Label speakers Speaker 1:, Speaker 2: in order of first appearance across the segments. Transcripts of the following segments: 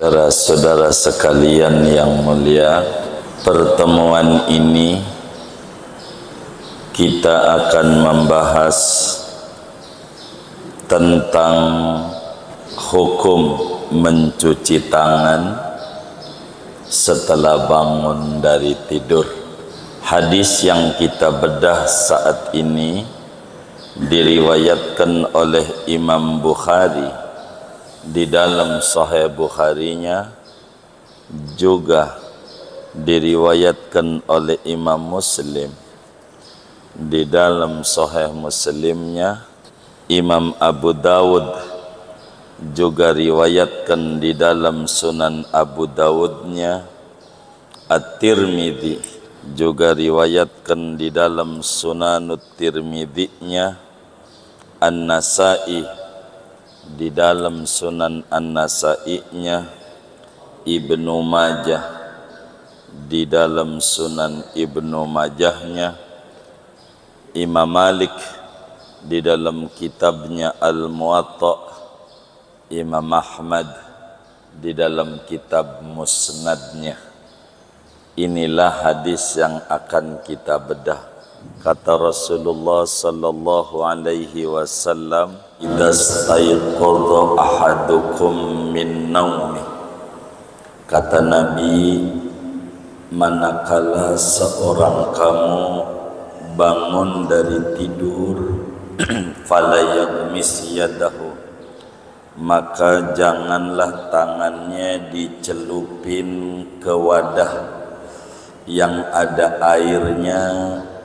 Speaker 1: Saudara-saudara sekalian yang mulia, pertemuan ini kita akan membahas tentang hukum mencuci tangan setelah bangun dari tidur. Hadis yang kita bedah saat ini diriwayatkan oleh Imam Bukhari di dalam Sahih Bukharinya, juga diriwayatkan oleh Imam Muslim di dalam Sahih Muslimnya. Imam Abu Dawud juga riwayatkan di dalam Sunan Abu Dawudnya. At-Tirmidzi juga riwayatkan di dalam Sunanut Tirmidzinya. An-Nasa'i di dalam Sunan An-Nasa'inya. Ibnu Majah di dalam Sunan Ibnu Majahnya. Imam Malik di dalam kitabnya Al-Muwatta. Imam Ahmad di dalam kitab Musnadnya. Inilah hadis yang akan kita bedah. Kata Rasulullah sallallahu alaihi wasallam, "Idza staiqadha ahadukum min naumi." Kata Nabi, manakala seorang kamu bangun dari tidur, fala yaghmis yadahu, maka janganlah tangannya dicelupin ke wadah yang ada airnya,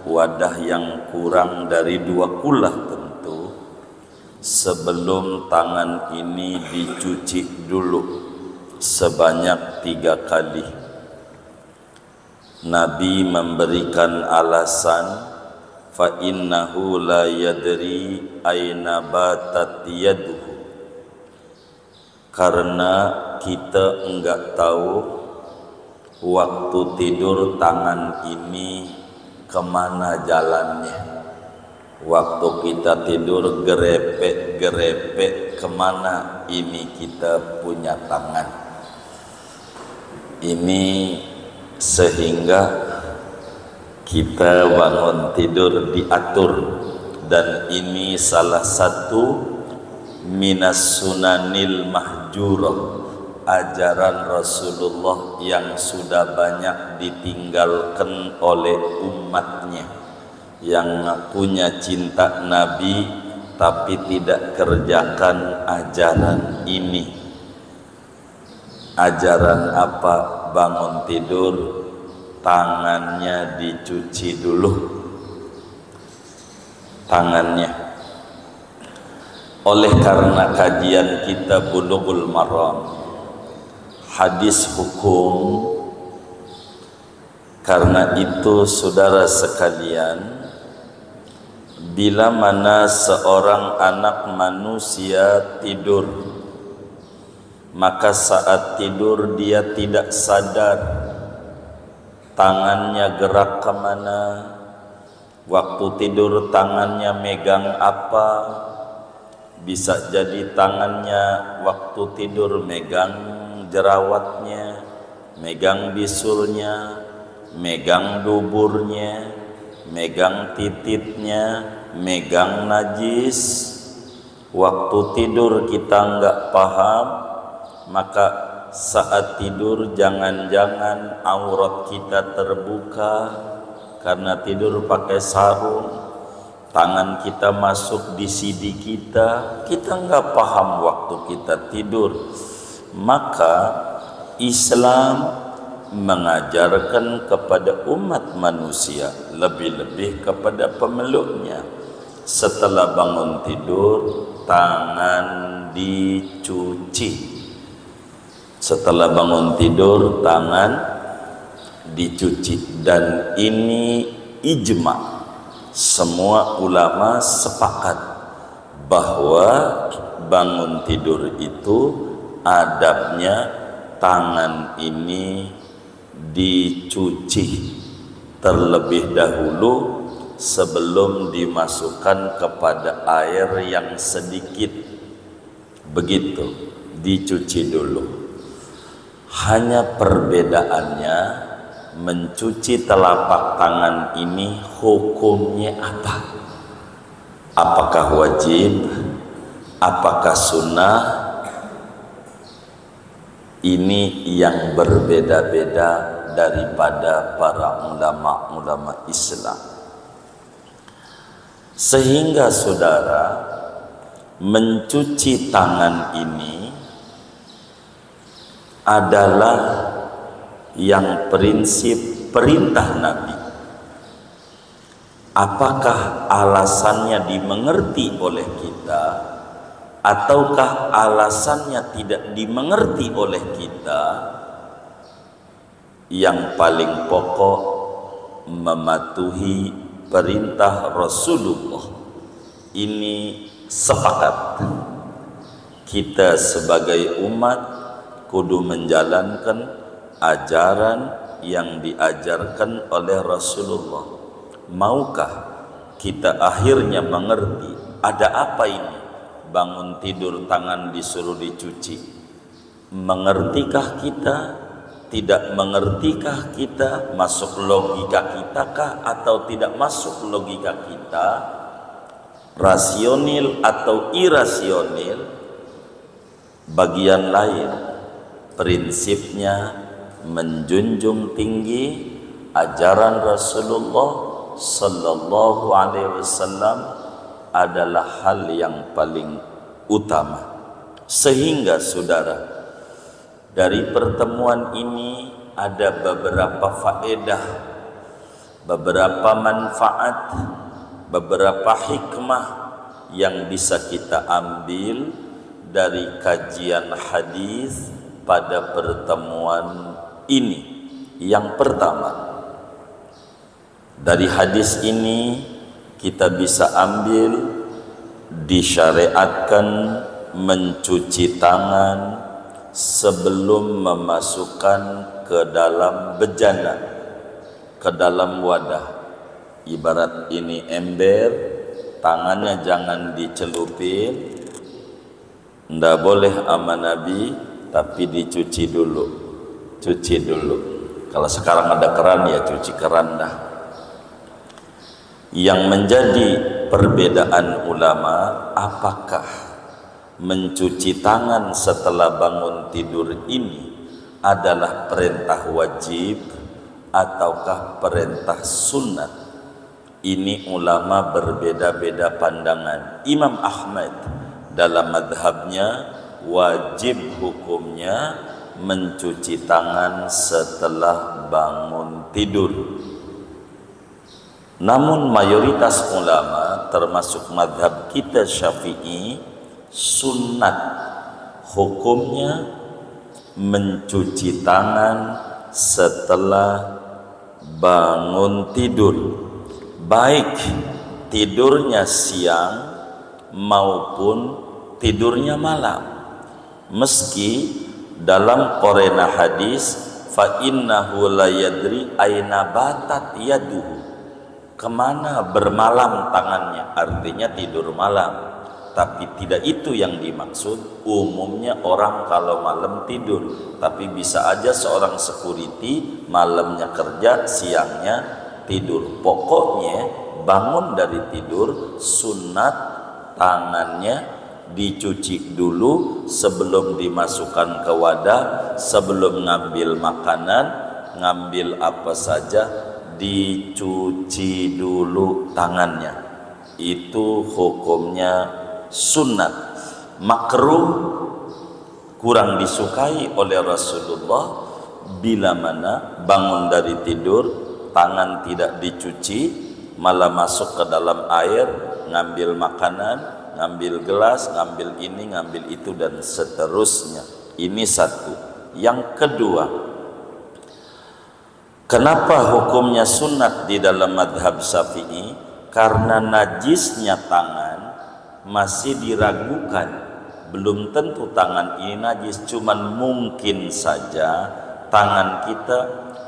Speaker 1: wadah yang kurang dari 2 kulah tentu, sebelum tangan ini dicuci dulu sebanyak 3 kali. Nabi memberikan alasan, fa innahu la yadri aina batat yaduhu, karena kita enggak tahu waktu tidur tangan ini kemana jalannya. Waktu kita tidur gerepek kemana ini kita punya tangan ini, sehingga kita bangun tidur diatur. Dan ini salah satu minas sunanil mahjurah, ajaran Rasulullah yang sudah banyak ditinggalkan oleh umatnya, yang punya cinta Nabi tapi tidak kerjakan ajaran ini. Ajaran apa? Bangun tidur tangannya dicuci dulu, tangannya. Oleh karena kajian kita Bulughul Maram, hadis hukum, karena itu saudara sekalian, bila mana seorang anak manusia tidur, maka saat tidur dia tidak sadar tangannya gerak kemana, waktu tidur tangannya megang apa. Bisa jadi tangannya waktu tidur megang jerawatnya, megang bisulnya, megang duburnya, megang tititnya, megang najis. Waktu tidur kita enggak paham, maka saat tidur jangan-jangan aurat kita terbuka karena tidur pakai sarung, tangan kita masuk di sidi kita enggak paham waktu kita tidur. Maka Islam mengajarkan kepada umat manusia, lebih-lebih kepada pemeluknya, setelah bangun tidur tangan dicuci. Setelah bangun tidur tangan dicuci. Dan ini ijma, semua ulama sepakat bahwa bangun tidur itu adabnya tangan ini dicuci terlebih dahulu sebelum dimasukkan kepada air yang sedikit. Begitu, dicuci dulu. Hanya perbedaannya mencuci telapak tangan ini hukumnya apa? Apakah wajib? Apakah sunnah? Ini yang berbeda-beda daripada para ulama-ulama Islam. Sehingga saudara, mencuci tangan ini adalah yang prinsip perintah Nabi. Apakah alasannya dimengerti oleh kita ataukah alasannya tidak dimengerti oleh kita? Yang paling pokok mematuhi perintah Rasulullah. Ini sepakat kita sebagai umat kudu menjalankan ajaran yang diajarkan oleh Rasulullah. Maukah kita akhirnya mengerti ada apa ini? Bangun tidur tangan disuruh dicuci. Mengertikah kita? Tidak mengertikah kita? Masuk logika kita kah atau tidak masuk logika kita? Rasional atau irasional? Bagian lain, prinsipnya menjunjung tinggi ajaran Rasulullah sallallahu alaihi wasallam adalah hal yang paling utama. Sehingga saudara, dari pertemuan ini ada beberapa faedah, beberapa manfaat, beberapa hikmah yang bisa kita ambil dari kajian hadis pada pertemuan ini. Yang pertama, dari hadis ini kita bisa ambil disyariatkan mencuci tangan sebelum memasukkan ke dalam bejana, ke dalam wadah. Ibarat ini ember, tangannya jangan dicelupin, ndak boleh sama Nabi, tapi dicuci dulu. Cuci dulu. Kalau sekarang ada keran ya cuci keran dah. Yang menjadi perbedaan ulama, apakah mencuci tangan setelah bangun tidur ini adalah perintah wajib ataukah perintah sunnat? Ini ulama berbeda-beda pandangan. Imam Ahmad dalam madhabnya wajib hukumnya mencuci tangan setelah bangun tidur. Namun mayoritas ulama termasuk madhab kita Syafi'i, sunnat hukumnya mencuci tangan setelah bangun tidur, baik tidurnya siang maupun tidurnya malam. Meski dalam korena hadis fa innahu la yadri aina batat yaduhu, kemana bermalam tangannya, artinya tidur malam. Tapi tidak itu yang dimaksud. Umumnya orang kalau malam tidur, tapi bisa aja seorang security malamnya kerja, siangnya tidur. Pokoknya bangun dari tidur, sunat tangannya dicuci dulu sebelum dimasukkan ke wadah, sebelum ngambil makanan, ngambil apa saja, dicuci dulu tangannya. Itu hukumnya sunnat. Makruh, kurang disukai oleh Rasulullah bila mana bangun dari tidur tangan tidak dicuci, malah masuk ke dalam air, ngambil makanan, ngambil gelas, ngambil ini, ngambil itu, dan seterusnya. Ini satu. Yang kedua, kenapa hukumnya sunat di dalam madhab Syafi'i? Karena najisnya tangan masih diragukan. Belum tentu tangan ini najis, cuman mungkin saja tangan kita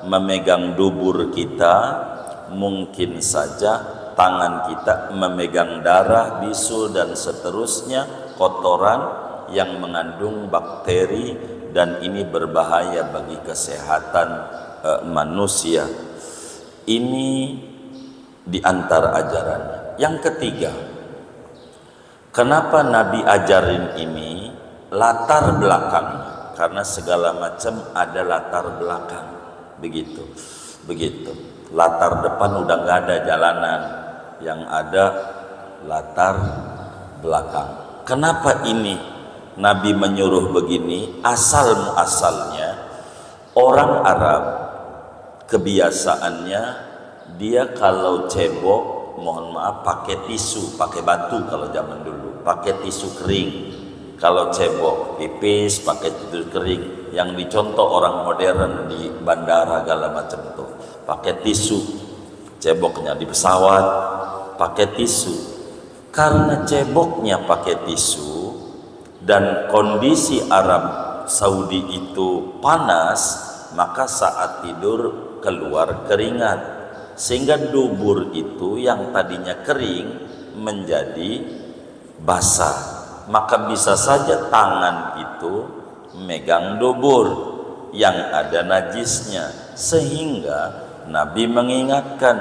Speaker 1: memegang dubur kita, mungkin saja tangan kita memegang darah, bisul dan seterusnya, kotoran yang mengandung bakteri dan ini berbahaya bagi kesehatan manusia. Ini di antara ajarannya. Yang ketiga, kenapa Nabi ajarin ini? Latar belakang, karena segala macam ada latar belakang. Begitu. Latar depan udah nggak ada jalanan, yang ada latar belakang. Kenapa ini Nabi menyuruh begini? Asal muasalnya orang Arab kebiasaannya dia kalau cebok, mohon maaf, pakai tisu, pakai batu kalau zaman dulu, pakai tisu kering. Kalau cebok pipis pakai tisu kering. Yang dicontoh orang modern di bandara segala macam tuh, pakai tisu. Ceboknya di pesawat pakai tisu. Karena ceboknya pakai tisu dan kondisi Arab Saudi itu panas, maka saat tidur keluar keringat, sehingga dubur itu yang tadinya kering menjadi basah. Maka bisa saja tangan itu megang dubur yang ada najisnya, sehingga Nabi mengingatkan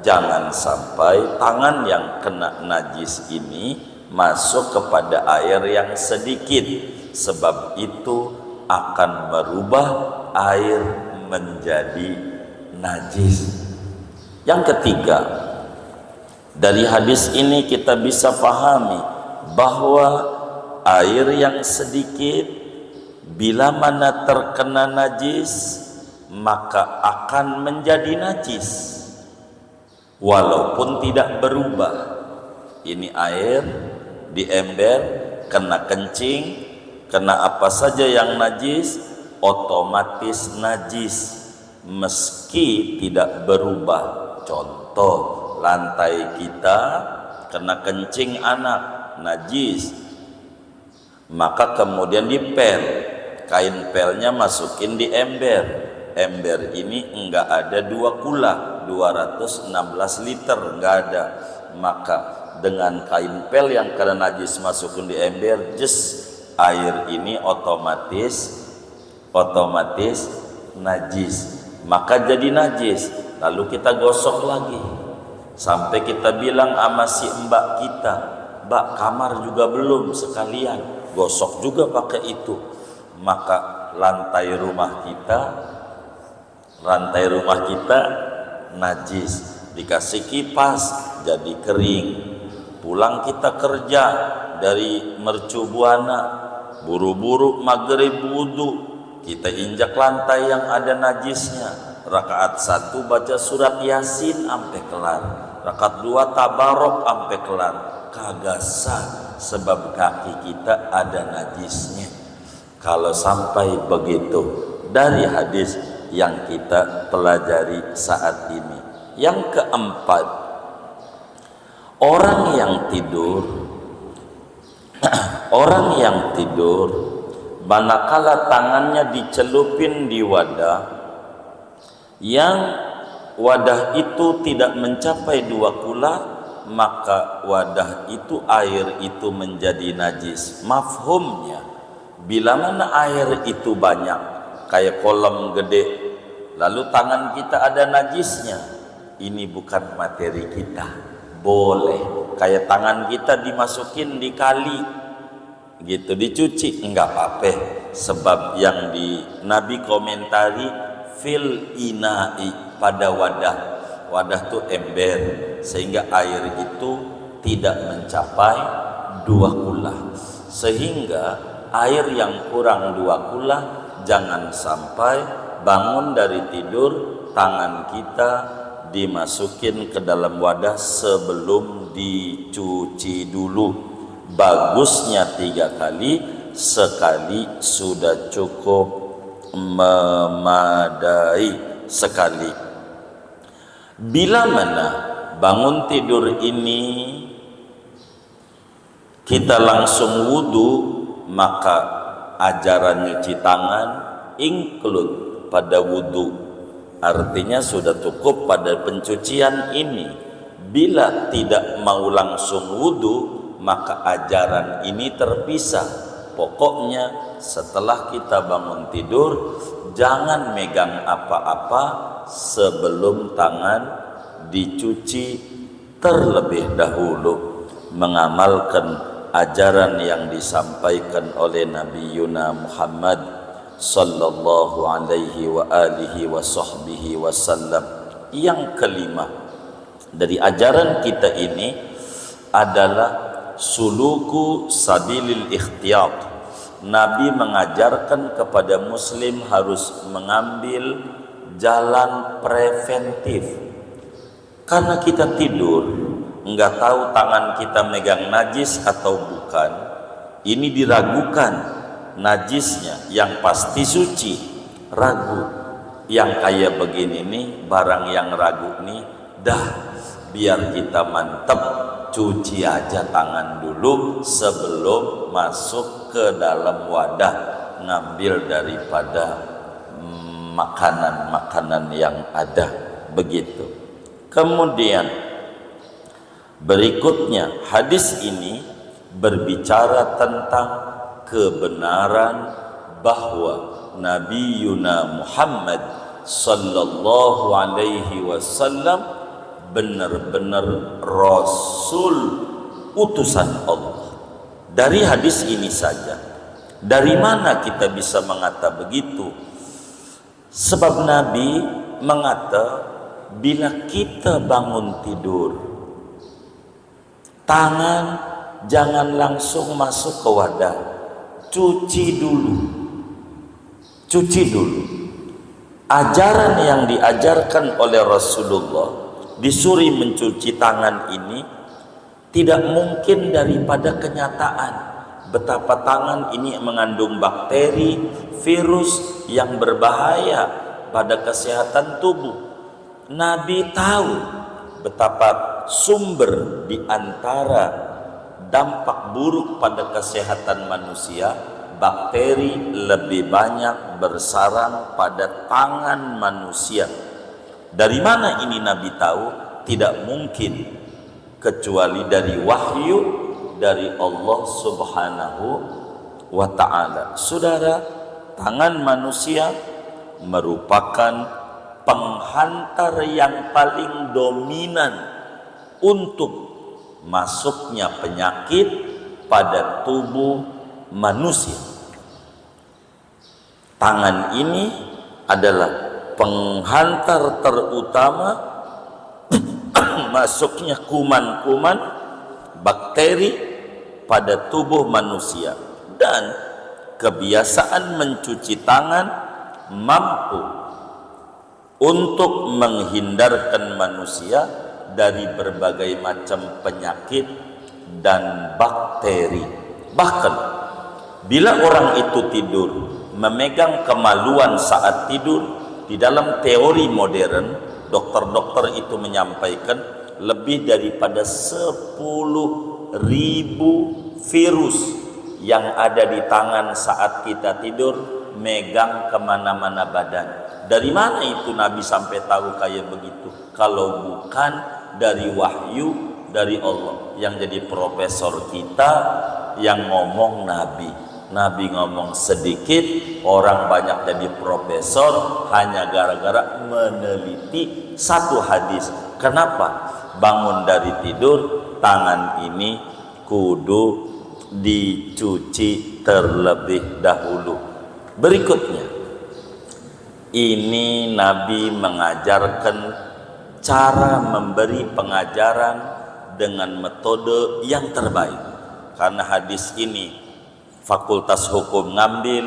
Speaker 1: jangan sampai tangan yang kena najis ini masuk kepada air yang sedikit, sebab itu akan merubah air menjadi najis. Yang ketiga, dari hadis ini kita bisa pahami bahwa air yang sedikit bila mana terkena najis maka akan menjadi najis walaupun tidak berubah. Ini air di ember, kena kencing, kena apa saja yang najis, otomatis najis meski tidak berubah. Contoh, lantai kita kena kencing anak, najis, maka kemudian dipel, kain pelnya masukin di ember. Ember ini enggak ada 2 kula 216 liter, enggak ada. Maka dengan kain pel yang kena najis masukin di ember, air ini otomatis najis, maka jadi najis. Lalu kita gosok lagi sampai kita bilang sama si mbak kita, mbak kamar juga belum sekalian, gosok juga pakai itu. Maka lantai rumah kita najis, dikasih kipas jadi kering. Pulang kita kerja dari Mercu Buana, buru-buru maghrib wudu, kita injak lantai yang ada najisnya. Rakaat 1 baca surat Yasin sampai kelar, rakaat 2 tabarok sampai kelar. Kagak sah, sebab kaki kita ada najisnya. Kalau sampai begitu dari hadis yang kita pelajari saat ini. Yang keempat, orang yang tidur manakala tangannya dicelupin di wadah yang wadah itu tidak mencapai 2 kula, maka wadah itu air itu menjadi najis. Mafhumnya, bila mana air itu banyak kayak kolam gede, lalu tangan kita ada najisnya, ini bukan materi kita. Boleh kayak tangan kita dimasukin di kali gitu, dicuci enggak apa-apa, sebab yang di Nabi komentari fil inai, pada wadah tuh ember, sehingga air itu tidak mencapai 2 kula. Sehingga air yang kurang 2 kula, jangan sampai bangun dari tidur tangan kita dimasukin ke dalam wadah sebelum dicuci dulu. Bagusnya 3 kali, sekali sudah cukup memadai sekali. Bila mana bangun tidur ini kita langsung wudu, maka ajaran nyuci tangan include pada wudu, artinya sudah cukup pada pencucian ini. Bila tidak mau langsung wudu, maka ajaran ini terpisah. Pokoknya setelah kita bangun tidur, jangan megang apa-apa sebelum tangan dicuci terlebih dahulu. Mengamalkan ajaran yang disampaikan oleh Nabi Yuna Muhammad sallallahu alaihi wa alihi wa sahbihi wasallam. Yang kelima dari ajaran kita ini adalah suluku sabilil ikhtiyat. Nabi mengajarkan kepada muslim harus mengambil jalan preventif. Karena kita tidur, enggak tahu tangan kita megang najis atau bukan. Ini diragukan najisnya, yang pasti suci, ragu. Yang kayak begini nih, barang yang ragu nih, dah biar kita mantep, cuci aja tangan dulu sebelum masuk ke dalam wadah, ngambil daripada makanan-makanan yang ada, begitu. Kemudian berikutnya, hadis ini berbicara tentang kebenaran bahwa Nabi Yuna Muhammad sallallahu alaihi wasallam benar-benar Rasul utusan Allah. Dari hadis ini saja, dari mana kita bisa mengata begitu? Sebab Nabi mengata, bila kita bangun tidur, tangan jangan langsung masuk ke wadah, cuci dulu. Cuci dulu. Ajaran yang diajarkan oleh Rasulullah disuruh mencuci tangan ini tidak mungkin daripada kenyataan betapa tangan ini mengandung bakteri, virus yang berbahaya pada kesehatan tubuh. Nabi tahu betapa sumber di antara dampak buruk pada kesehatan manusia, bakteri lebih banyak bersarang pada tangan manusia. Dari mana ini Nabi tahu? Tidak mungkin kecuali dari wahyu dari Allah Subhanahu wa ta'ala. Saudara, tangan manusia merupakan penghantar yang paling dominan untuk masuknya penyakit pada tubuh manusia. Tangan ini adalah penghantar terutama masuknya kuman-kuman bakteri pada tubuh manusia, dan kebiasaan mencuci tangan mampu untuk menghindarkan manusia dari berbagai macam penyakit dan bakteri. Bahkan bila orang itu tidur memegang kemaluan saat tidur, di dalam teori modern, dokter-dokter itu menyampaikan lebih daripada 10.000 virus yang ada di tangan saat kita tidur megang kemana-mana badan. Dari mana itu Nabi sampai tahu kayak begitu? Kalau bukan dari wahyu dari Allah. Yang jadi profesor kita yang ngomong Nabi. Nabi ngomong sedikit, orang banyak jadi profesor hanya gara-gara meneliti satu hadis. Kenapa? Bangun dari tidur, tangan ini kudu dicuci terlebih dahulu. Berikutnya, ini Nabi mengajarkan cara memberi pengajaran dengan metode yang terbaik. Karena hadis ini Fakultas Hukum ngambil,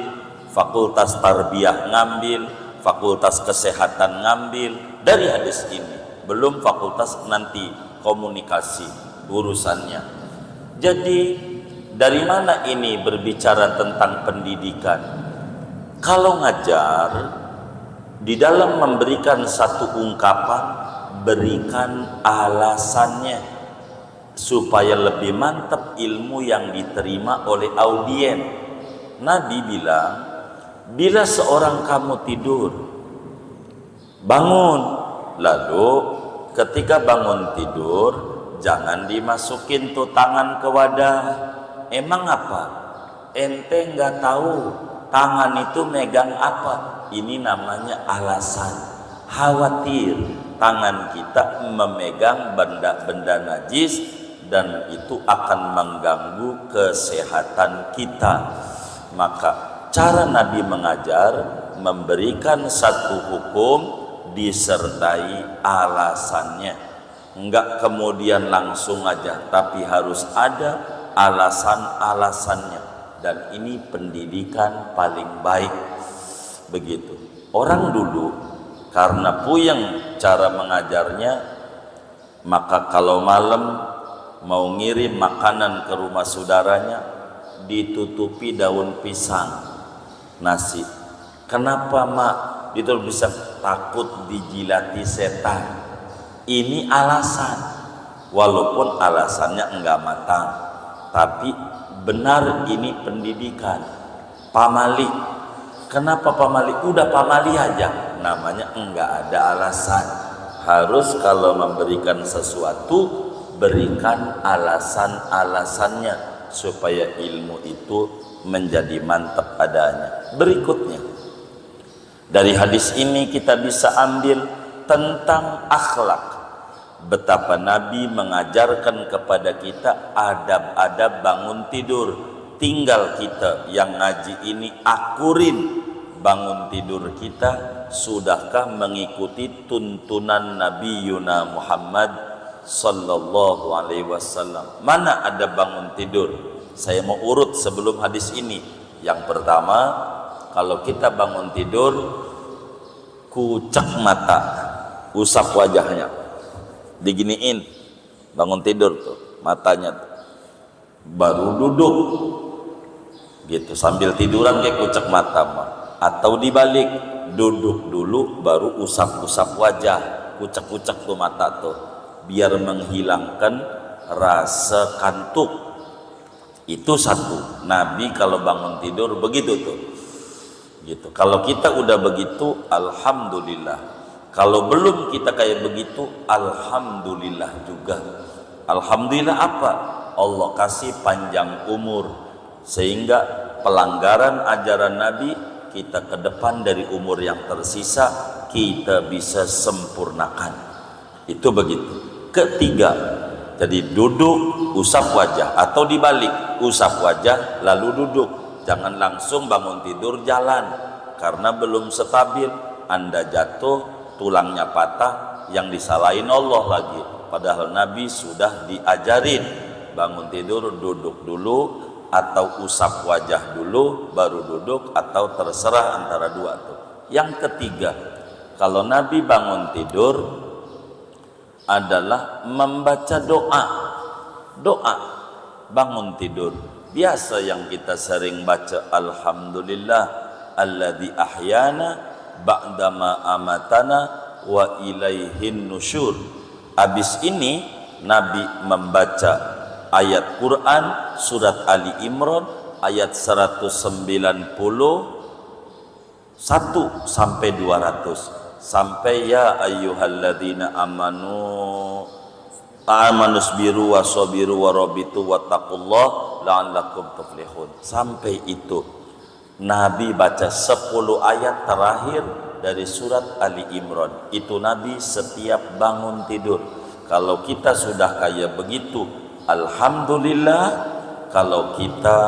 Speaker 1: Fakultas Tarbiyah ngambil, Fakultas Kesehatan ngambil dari hadis ini. Belum fakultas nanti komunikasi urusannya. Jadi dari mana ini berbicara tentang pendidikan? Kalau ngajar, di dalam memberikan satu ungkapan, berikan alasannya supaya lebih mantap ilmu yang diterima oleh audien. Nabi bilang, bila seorang kamu tidur, bangun, lalu ketika bangun tidur jangan dimasukin tuh tangan ke wadah. Emang apa? ente nggak tahu tangan itu megang apa, ini namanya alasan. Khawatir tangan kita memegang benda-benda najis dan itu akan mengganggu kesehatan kita. Maka cara Nabi mengajar, memberikan satu hukum disertai alasannya, enggak kemudian langsung aja, tapi harus ada alasan-alasannya. Dan ini pendidikan paling baik. Begitu. Orang dulu karena puyeng cara mengajarnya, maka kalau malam mau ngirim makanan ke rumah saudaranya ditutupi daun pisang nasi. Kenapa mak ditutup pisang? Takut dijilati setan. Ini alasan, walaupun alasannya enggak matang, tapi benar, ini pendidikan. Pamali, kenapa pamali? Udah pamali aja, namanya enggak ada alasan. Harus kalau memberikan sesuatu, berikan alasan-alasannya supaya ilmu itu menjadi mantap adanya. Berikutnya, dari hadis ini kita bisa ambil tentang akhlak. Betapa Nabi mengajarkan kepada kita adab-adab bangun tidur. Tinggal kita yang ngaji ini akurin bangun tidur kita. Sudahkah mengikuti tuntunan Nabi Yuna Muhammad sallallahu alaihi wasallam? Mana ada bangun tidur? Saya mau urut sebelum hadis ini. Yang pertama, kalau kita bangun tidur, kucek mata, usap wajahnya, diginiin, bangun tidur tuh matanya tuh. Baru duduk gitu, sambil tiduran kayak kucek mata mah. Atau dibalik, duduk dulu baru usap-usap wajah, kucek-kucek tuh mata tuh, biar menghilangkan rasa kantuk. Itu satu. Nabi kalau bangun tidur begitu tuh gitu. Kalau kita udah begitu, alhamdulillah. Kalau belum kita kayak begitu, alhamdulillah juga. Alhamdulillah apa? Allah kasih panjang umur, sehingga pelanggaran ajaran Nabi kita ke depan dari umur yang tersisa kita bisa sempurnakan. Itu begitu. Ketiga, jadi duduk usap wajah, atau dibalik, usap wajah lalu duduk. Jangan langsung bangun tidur jalan, karena belum stabil. Anda jatuh, tulangnya patah, yang disalahin Allah lagi. Padahal Nabi sudah diajarin bangun tidur duduk dulu, atau usap wajah dulu baru duduk, atau terserah antara dua tuh. Yang ketiga, kalau Nabi bangun tidur adalah membaca doa. Doa bangun tidur. Biasa yang kita sering baca, alhamdulillah alladzi ahyana ba'dama amatana wa ilaihin nusyur. Habis ini Nabi membaca ayat Quran surat Ali Imran ayat 191 sampai 200, sampai ya ayyuhalladzina amanusbiru wasabiru warabitu wattaqullah la'allakum tuflihun. Sampai itu Nabi baca 10 ayat terakhir dari surat Ali Imran. Itu Nabi setiap bangun tidur. Kalau kita sudah kayak begitu, alhamdulillah. Kalau kita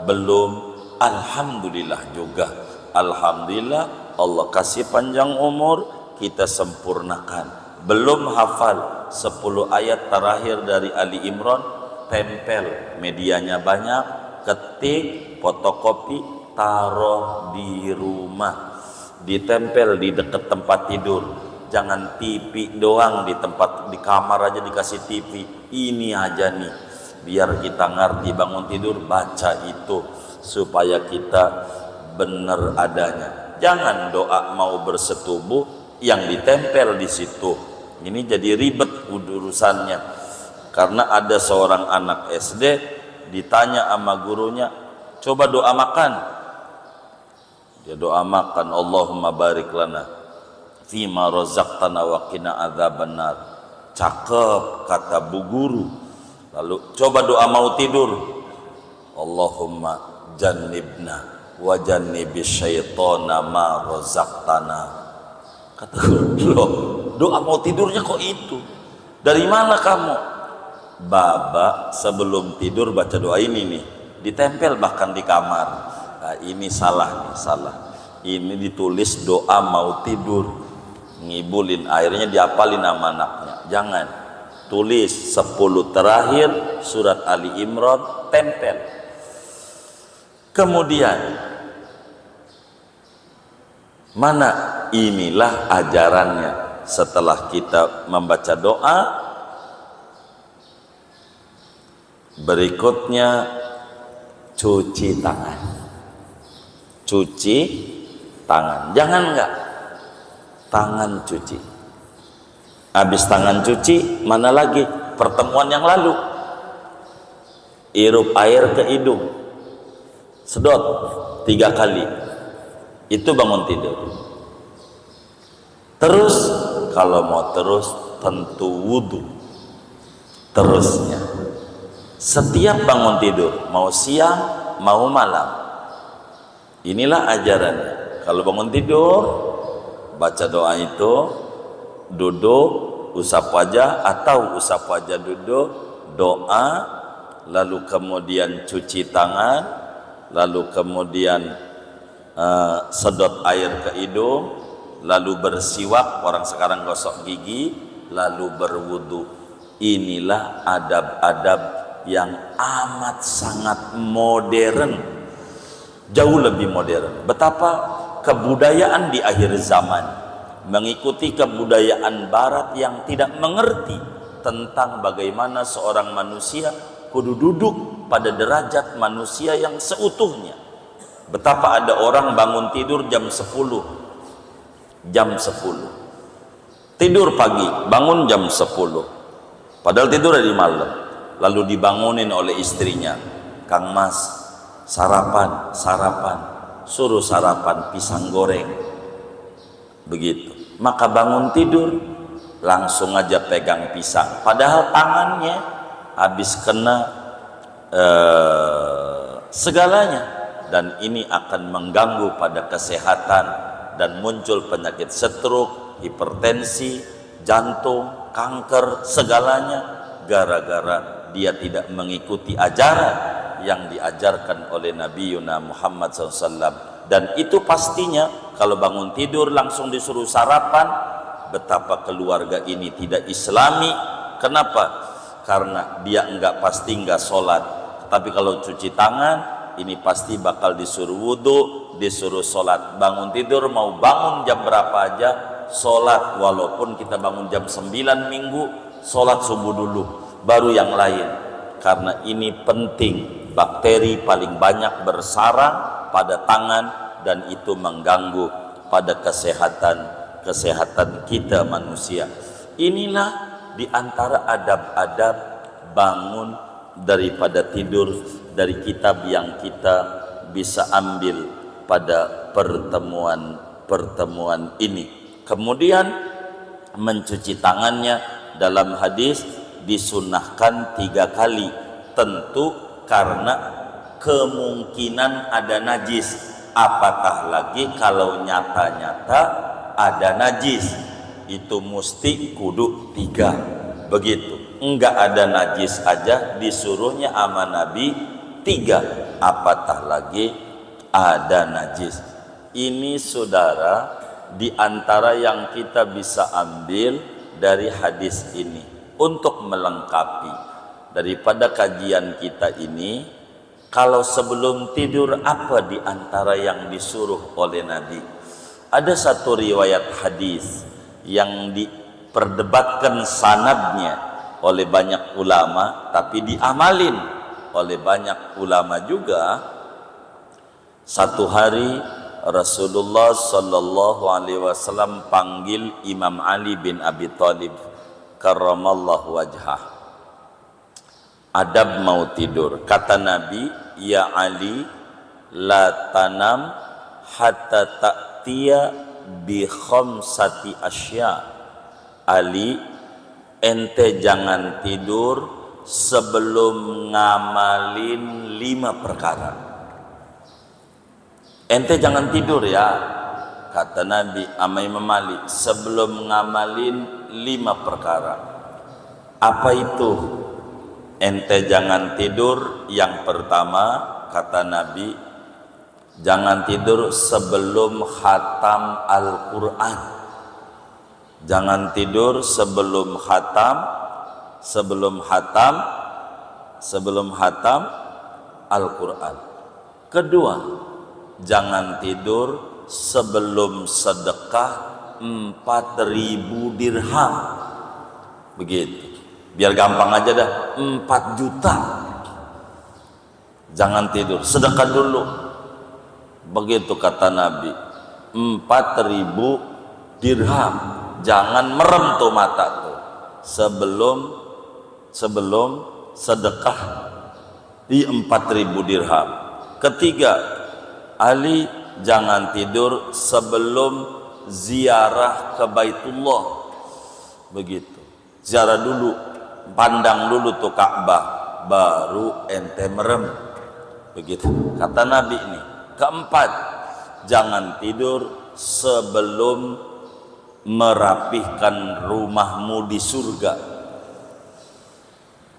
Speaker 1: belum, alhamdulillah juga. Alhamdulillah Allah kasih panjang umur, kita sempurnakan. Belum hafal 10 ayat terakhir dari Ali Imran, tempel, medianya banyak, ketik, fotokopi, taruh di rumah, ditempel di dekat tempat tidur. Jangan TV doang di tempat, di kamar aja dikasih TV. Ini aja nih, biar kita ngerti bangun tidur, baca itu supaya kita benar adanya. Jangan doa mau bersetubuh yang ditempel di situ. Ini jadi ribet urusannya. Karena ada seorang anak SD ditanya sama gurunya, coba doa makan. Dia doa makan, Allahumma barik lana fima razaqtana wa qina adzabannar. Cakep kata bu guru. Lalu coba doa mau tidur, Allahumma jannibna wa jannibis syaitana ma razaqtana. Kata guru, loh, doa mau tidurnya kok itu? Dari mana kamu? Baba sebelum tidur baca doa ini nih, ditempel bahkan di kamar. Nah, ini salah nih, salah. Ini ditulis doa mau tidur, ngibulin, akhirnya diapalin sama anaknya. Jangan. Tulis 10 terakhir surat Ali Imran, tempel. Kemudian mana? Inilah ajarannya. Setelah kita membaca doa, berikutnya cuci tangan. Cuci tangan. Jangan enggak? Tangan cuci. Habis tangan cuci, mana lagi? Pertemuan yang lalu. Hirup air ke hidung. Sedot 3 kali. Itu bangun tidur. Terus kalau mau terus tentu wudu. Terusnya setiap bangun tidur, mau siang mau malam. Inilah ajarannya. Kalau bangun tidur baca doa itu, duduk usap wajah atau usap wajah duduk, doa, lalu kemudian cuci tangan, lalu kemudian sedot air ke hidung, lalu bersiwak, orang sekarang gosok gigi, lalu berwudu. Inilah adab-adab yang amat sangat modern, jauh lebih modern. Betapa kebudayaan di akhir zaman mengikuti kebudayaan barat yang tidak mengerti tentang bagaimana seorang manusia kudu duduk pada derajat manusia yang seutuhnya. Betapa ada orang bangun tidur jam 10, tidur pagi, bangun jam 10, padahal tidur dari malam, lalu dibangunin oleh istrinya, Kang Mas, sarapan, suruh sarapan pisang goreng, begitu. Maka bangun tidur langsung aja pegang pisang, padahal tangannya habis kena segalanya, dan ini akan mengganggu pada kesehatan dan muncul penyakit stroke, hipertensi, jantung, kanker, segalanya gara-gara dia tidak mengikuti ajaran yang diajarkan oleh Nabi Muhammad SAW. Dan itu pastinya kalau bangun tidur langsung disuruh sarapan, betapa keluarga ini tidak islami. Kenapa? Karena dia pasti enggak sholat. Tapi kalau cuci tangan, ini pasti bakal disuruh wudhu, disuruh sholat. Bangun tidur mau bangun jam berapa aja sholat, walaupun kita bangun jam 9 minggu, sholat subuh dulu baru yang lain. Karena ini penting. Bakteri paling banyak bersarang pada tangan, dan itu mengganggu pada kesehatan kita manusia. Inilah diantara adab-adab bangun daripada tidur dari kitab yang kita bisa ambil pada pertemuan ini. Kemudian mencuci tangannya dalam hadis disunnahkan 3 kali, tentu karena kemungkinan ada najis. Apatah lagi kalau nyata-nyata ada najis, itu mesti kudu 3, begitu. Enggak ada najis aja disuruhnya sama Nabi 3, apatah lagi ada najis. Ini saudara, di antara yang kita bisa ambil dari hadis ini untuk melengkapi daripada kajian kita ini. Kalau sebelum tidur, apa di antara yang disuruh oleh Nabi? Ada satu riwayat hadis yang diperdebatkan sanadnya oleh banyak ulama, tapi diamalin oleh banyak ulama juga. Satu hari Rasulullah Sallallahu Alaihi Wasallam panggil Imam Ali bin Abi Thalib karramallahu wajhah. Adab mau tidur, kata Nabi, ya Ali, la tanam hatta ta'tiya bi khamsati asya. Ali, ente jangan tidur sebelum ngamalin 5 perkara. ente jangan tidur ya, kata Nabi ama Imam Ali, sebelum ngamalin 5 perkara. Apa itu ente jangan tidur? Yang pertama kata Nabi, jangan tidur sebelum khatam Al-Quran. Jangan tidur sebelum khatam Al-Quran. Kedua, jangan tidur sebelum sedekah 4.000 dirham. Begitu. Biar gampang aja dah, 4 juta. Jangan tidur, sedekah dulu. Begitu kata Nabi, 4.000 dirham. Jangan merem tuh mata tuh sebelum sedekah di 4.000 dirham. Ketiga, Ali jangan tidur sebelum ziarah ke Baitullah. Begitu, ziarah dulu, pandang dulu tuh Ka'bah, baru ente merem. Begitu kata Nabi ini. Keempat, jangan tidur sebelum merapihkan rumahmu di surga.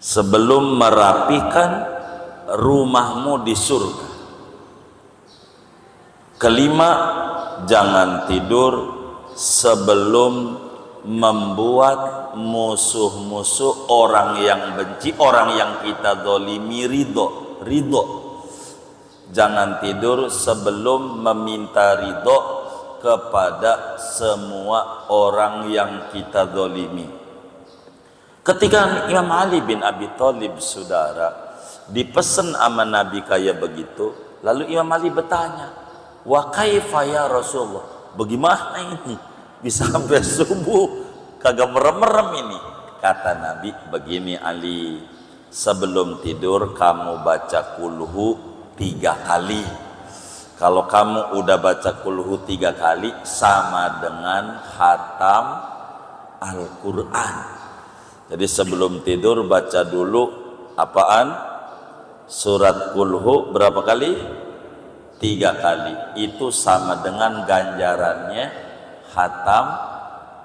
Speaker 1: Sebelum merapihkan rumahmu di surga. Kelima, jangan tidur sebelum membuat musuh-musuh, orang yang benci, orang yang kita zalimi ridho. Jangan tidur sebelum meminta ridho kepada semua orang yang kita zalimi. Ketika Imam Ali bin Abi Thalib, saudara, dipesan sama Nabi kayak begitu, lalu Imam Ali bertanya, wa kaifa ya Rasulullah, bagaimana ini bisa sampai subuh kagak merem-merem ini? Kata Nabi, begini Ali, sebelum tidur kamu baca kulhu 3 kali. Kalau kamu udah baca kulhu 3 kali, sama dengan khatam Al-Quran. Jadi sebelum tidur baca dulu apaan? Surat kulhu berapa kali? 3 kali. Itu sama dengan ganjarannya khatam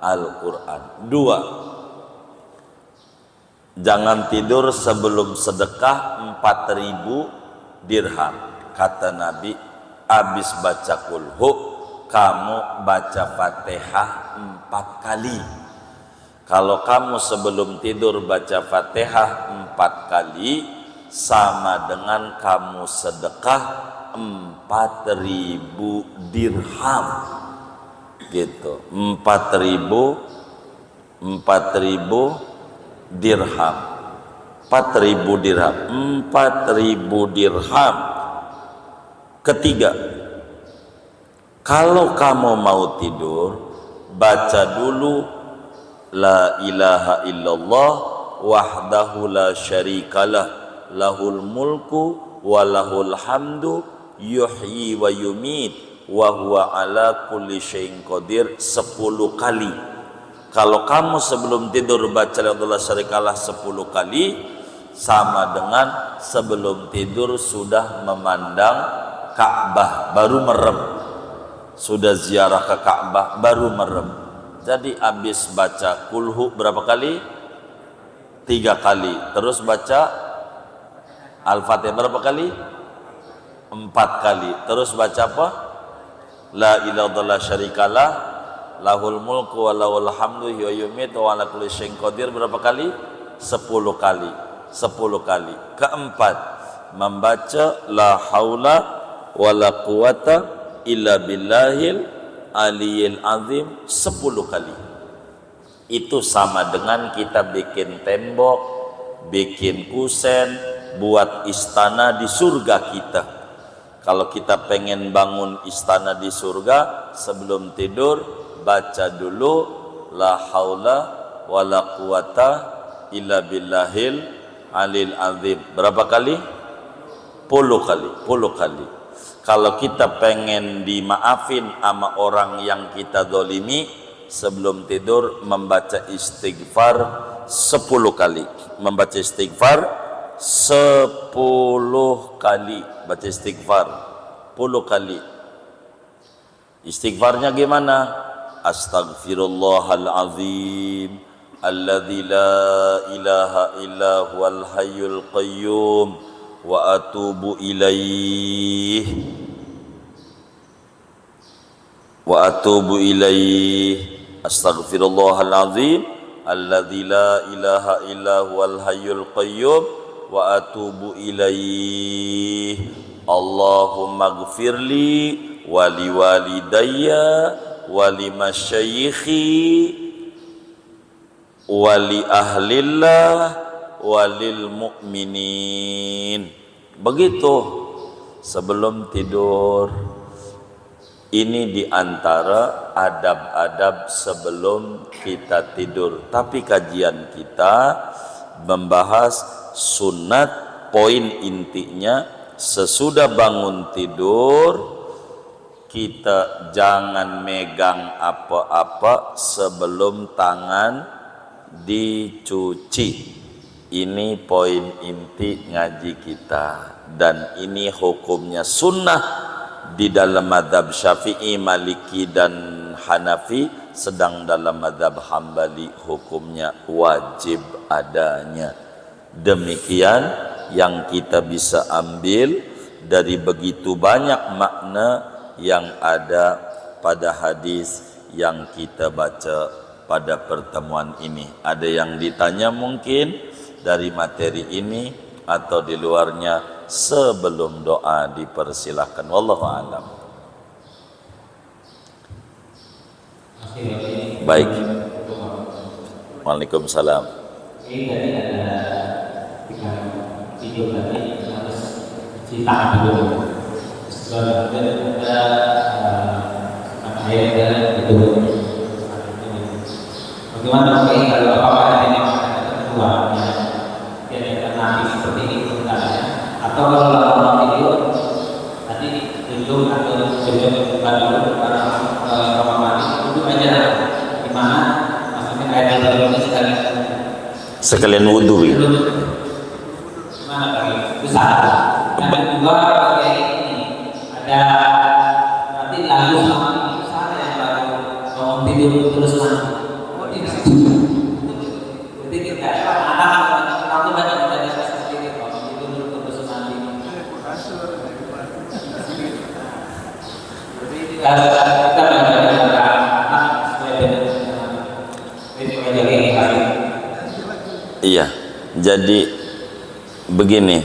Speaker 1: Al-Quran. 2, jangan tidur sebelum sedekah 4.000 dirham. Kata Nabi, habis baca kulhu kamu baca Fatihah 4 kali. Kalau kamu sebelum tidur baca Fatihah 4 kali, sama dengan kamu sedekah 4.000 dirham. Gitu, 4.000 dirham. 4.000 dirham. 4.000 dirham. Ketiga, kalau kamu mau tidur, baca dulu la ilaha illallah wahdahu la syarikalah lahul mulku wa lahul hamdu yuhyi wa yumit wa huwa ala kulli syai'in qadir 10 kali. Kalau kamu sebelum tidur baca la ilaha syarikalah 10 kali, sama dengan sebelum tidur sudah memandang Ka'bah baru merem, sudah ziarah ke Ka'bah baru merem. Jadi habis baca kulhu berapa kali? 3 kali. Terus baca Al-Fatihah berapa kali? 4 kali. Terus baca apa? La ilaha illallah syarikalah lahul mulku wa lahul hamdu wa yumitu wa ala kulli syai'in qadir berapa kali? 10 kali. 10 kali. Keempat, membaca la haula wala quwata illa billahil aliyil azim 10 kali. Itu sama dengan kita bikin tembok, bikin kusen, buat istana di surga kita. Kalau kita pengen bangun istana di surga, sebelum tidur baca dulu la haula wala quwata illa billahil aliyil azim. Berapa kali? 10 kali. 10 kali. Kalau kita pengen dimaafin sama orang yang kita zalimi, sebelum tidur membaca istighfar 10 kali. Membaca istighfar 10 kali. Baca istighfar 10 kali. Istighfarnya gimana? Astaghfirullahalazim alladzi la ilaha illa huwal hayyul qayyum wa atubu ilaih astaghfirullahalazim alladzi la ilaha illa huwal hayyul qayyum wa atubu ilaih Allahumma gfirli wali walidayya wali masyayikhi wali ahlillah walil mu'minin. Begitu sebelum tidur. Ini diantara adab-adab sebelum kita tidur. Tapi kajian kita membahas sunat, poin intinya sesudah bangun tidur kita jangan megang apa-apa sebelum tangan dicuci. Ini poin inti ngaji kita, dan ini hukumnya sunnah di dalam mazhab Syafi'i, Maliki dan Hanafi, sedang dalam mazhab Hambali hukumnya wajib adanya. Demikian yang kita bisa ambil dari begitu banyak makna yang ada pada hadis yang kita baca pada pertemuan ini. Ada yang ditanya mungkin dari materi ini atau di luarnya, sebelum doa dipersilahkan. Wallahu a'lam. Baik. Waalaikumsalam.
Speaker 2: Ini tadi ada video tadi harus cuci tangan dulu. Kemudian ada air itu. Bagaimana kalau apa ini ada ketentuannya? Dia nanti seperti itu misalnya. Atau kalau lakukan video tadi hidung atau hidung baru kamar mandi itu aja di mana maksudnya air baru ini sekalian
Speaker 1: wudu.
Speaker 2: Mana tadi besar. Dan juga kayak ini ada nanti lagu sama ini besar yang baru mau tidur terus nanti. Jadi kita anak kamu banyak belajar seperti itu.
Speaker 1: Iya, jadi begini,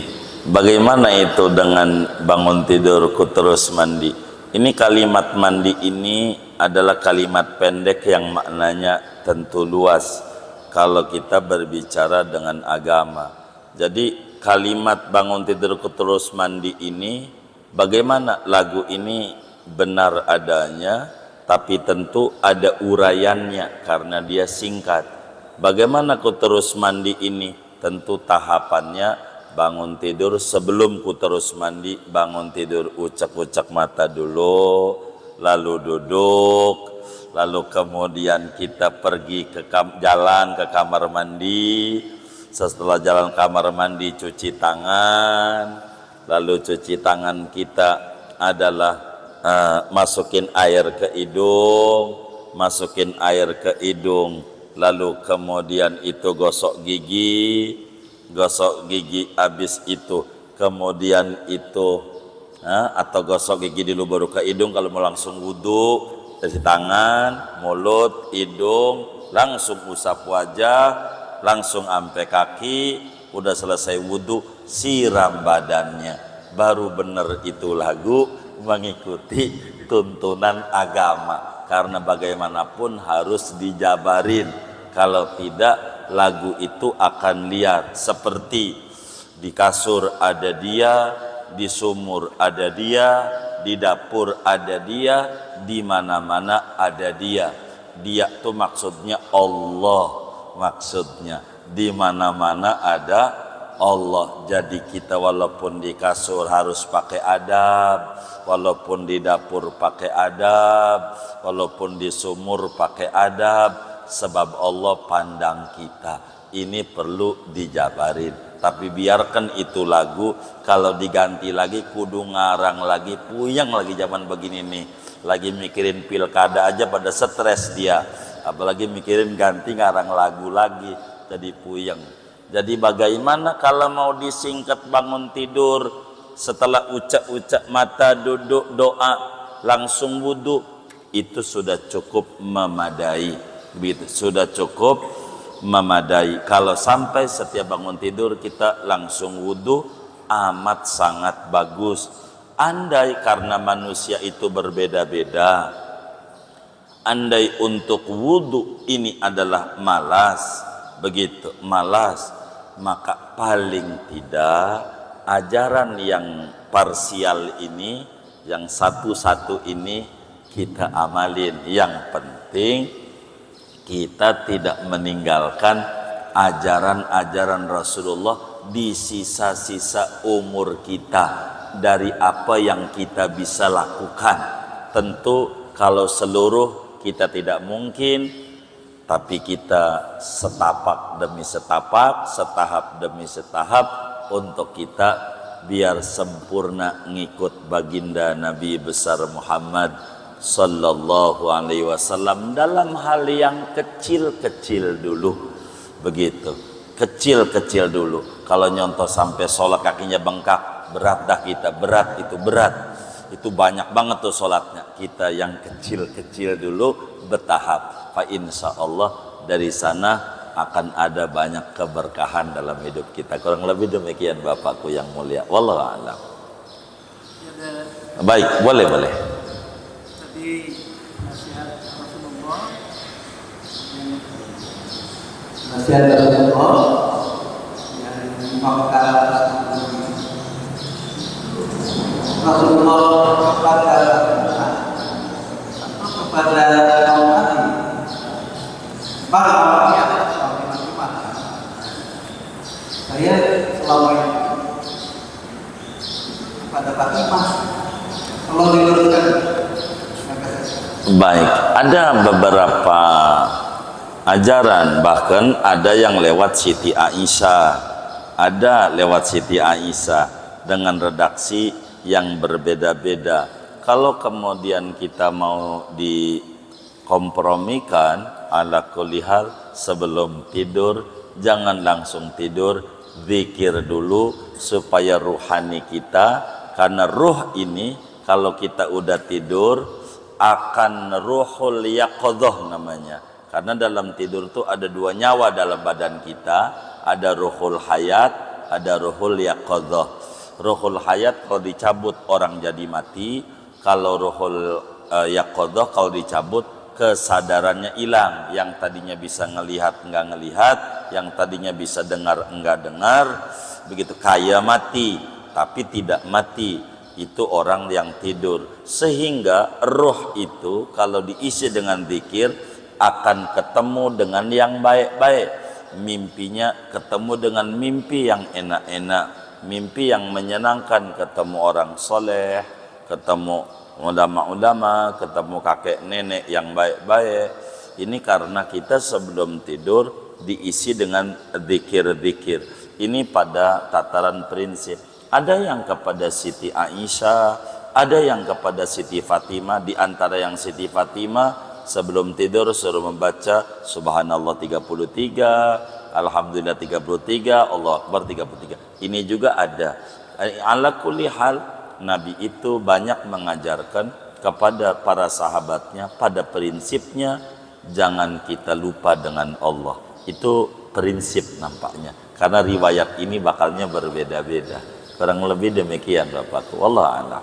Speaker 1: bagaimana itu dengan bangun tidurku terus mandi? Ini kalimat mandi ini adalah kalimat pendek yang maknanya tentu luas kalau kita berbicara dengan agama. Jadi kalimat bangun tidurku terus mandi ini, bagaimana lagu ini benar adanya, tapi tentu ada uraiannya karena dia singkat. Bagaimana ku terus mandi ini? Tentu tahapannya bangun tidur, sebelum ku terus mandi, bangun tidur ucek-ucek mata dulu, lalu duduk, lalu kemudian kita pergi ke jalan ke kamar mandi. Setelah jalan kamar mandi cuci tangan, lalu cuci tangan kita adalah masukin air ke hidung, lalu kemudian itu gosok gigi habis itu kemudian itu atau gosok gigi dulu baru ke hidung. Kalau mau langsung wudu, dari tangan, mulut, hidung, langsung usap wajah, langsung sampai kaki. Udah selesai wudu, siram badannya, baru bener itu lagu mengikuti tuntunan agama. Karena bagaimanapun harus dijabarin, kalau tidak lagu itu akan liar. Seperti di kasur ada dia, di sumur ada dia, di dapur ada dia, di mana-mana ada dia. Dia itu maksudnya Allah, maksudnya di mana-mana ada Allah. Jadi kita walaupun di kasur harus pakai adab, walaupun di dapur pakai adab, walaupun di sumur pakai adab, sebab Allah pandang kita. Ini perlu dijabarin. Tapi biarkan itu lagu, kalau diganti lagi kudu ngarang lagi, puyeng lagi zaman begini nih. lagi mikirin pilkada aja pada stres dia, apalagi mikirin ganti ngarang lagu lagi, jadi puyeng. Jadi bagaimana kalau mau disingkat bangun tidur, setelah ucap-ucap mata duduk doa langsung wudhu, itu sudah cukup memadai, begitu, sudah cukup memadai. Kalau sampai setiap bangun tidur kita langsung wudhu, amat sangat bagus. Andai karena manusia itu berbeda-beda, andai untuk wudhu ini adalah malas, begitu, malas, maka paling tidak ajaran yang parsial ini, yang satu-satu ini kita amalin. Yang penting kita tidak meninggalkan ajaran-ajaran Rasulullah di sisa-sisa umur kita, dari apa yang kita bisa lakukan. Tentu kalau seluruh kita tidak mungkin, tapi kita setapak demi setapak, setahap demi setahap, untuk kita biar sempurna ngikut baginda Nabi besar Muhammad sallallahu alaihi wasallam dalam hal yang kecil-kecil dulu, begitu, kecil-kecil dulu. Kalau nyontoh sampai sholat kakinya bengkak, berat dah kita, berat, itu banyak banget tuh sholatnya. Kita yang kecil-kecil dulu bertahap, fa insya Allah dari sana akan ada banyak keberkahan dalam hidup kita. Kurang lebih demikian Bapakku yang mulia, wallahu a'lam. Baik, boleh.
Speaker 3: Tadi nasihat Rasulullah, yang memakai Rasulullah kepada kaum tadi, bahwa dia saya selama ini kepada Fatimah, Allah diluruskan.
Speaker 1: Baik, ada beberapa ajaran, bahkan ada yang lewat Siti Aisyah, ada lewat Siti Aisyah dengan redaksi yang berbeda-beda. Kalau kemudian kita mau dikompromikan, ala kulli hal, sebelum tidur jangan langsung tidur, zikir dulu supaya ruhani kita, karena ruh ini kalau kita udah tidur akan ruhul yaqadhah namanya. Karena dalam tidur itu ada dua nyawa dalam badan kita, ada ruhul hayat, ada ruhul yaqadhah. Ruhul hayat kalau dicabut orang jadi mati, kalau ruhul yaqadhah kalau dicabut kesadarannya hilang. Yang tadinya bisa ngelihat enggak ngelihat, yang tadinya bisa dengar enggak dengar, begitu, kaya mati tapi tidak mati, itu orang yang tidur. Sehingga ruh itu kalau diisi dengan zikir akan ketemu dengan yang baik-baik, mimpinya ketemu dengan mimpi yang enak-enak, mimpi yang menyenangkan, ketemu orang soleh, ketemu ulama-ulama, ketemu kakek nenek yang baik-baik. Ini karena kita sebelum tidur diisi dengan zikir-zikir. Ini pada tataran prinsip. Ada yang kepada Siti Aisyah, ada yang kepada Siti Fatimah. Di antara yang Siti Fatimah, sebelum tidur suruh membaca Subhanallah 33, Alhamdulillah 33, Allah Akbar 33. Ini juga ada. Ala kulli hal, Nabi itu banyak mengajarkan kepada para sahabatnya, pada prinsipnya jangan kita lupa dengan Allah. Itu prinsip nampaknya. Karena riwayat ini bakalnya berbeda-beda. Kurang lebih demikian Bapakku. Wallahu a'lam.